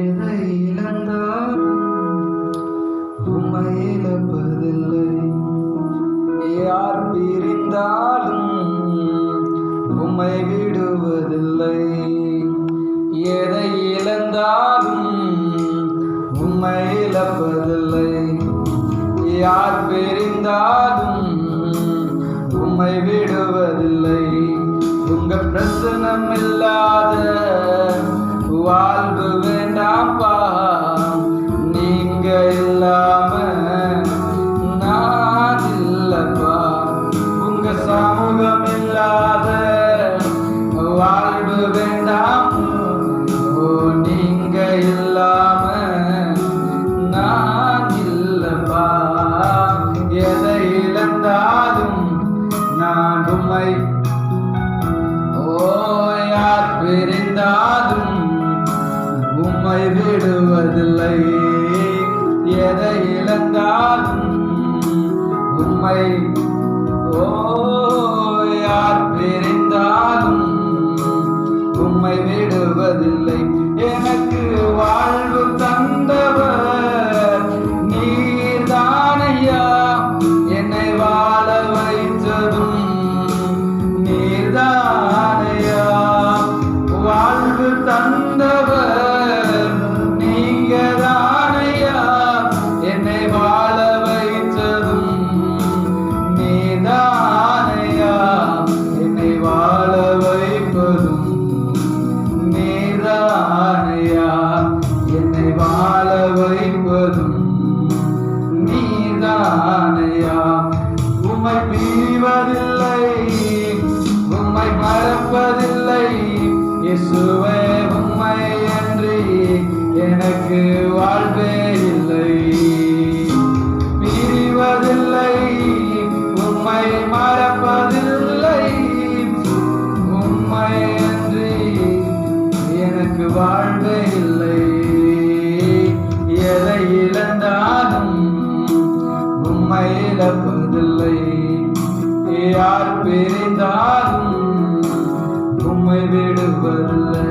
எதை இழந்தாலும் உம்மை இழப்பதில்லை. யார் பிரிந்தாலும் உம்மை விடுவதில்லை. எதை இழந்தாலும் உம்மை இழப்பதில்லை. யார் பிரிந்தாலும் உம்மை விடுவதில்லை. உங்க பிரசனம் இல்லாத வாழ்வு வேண்டாம்பா. நீங்க இல்லாம நான் இல்லப்பா. உங்க சமூகம் இல்லாத வாழ்வு வேண்டாம். ஓ, நீங்க இல்லாம நான் இல்லப்பா. எதை இழந்தாலும் நான் உம்மை, யார் பிரிந்தாலும் உம்மை விடுவதில்லை. எதை இழந்தாலும் உம்மை, யார் பிரிந்தாலும் உம்மை விடுவதில்லை. எனக்கு வாழ்வு தந்தவர் நீர்தானையா. என்னை வாழ வைத்ததும் நீர்தானையா. வாழ்வு தந்தவர் நீங்க தானையா. என்னை வாழ வைத்ததும் நீதானையா. என்னை வாழ வைப்பதும் நீதானையா. என்னை வாழ வைப்பதும் நீதானையா. உம்மை பிரிவதில்லை, உம்மை மறப்பதில்லை. இயேசுவே, உம்மை அன்றி எனக்கு வாழ்வே இல்லை. பிரிவதில்லை, உம்மை மறப்பதில்லை. உம்மை அன்றி எனக்கு வாழ்வே இல்லை. எதை இழந்தாலும் உம்மை இழப்பதில்லை. யார் பிரிந்தாலும் உம்மை விடுவதில்லை.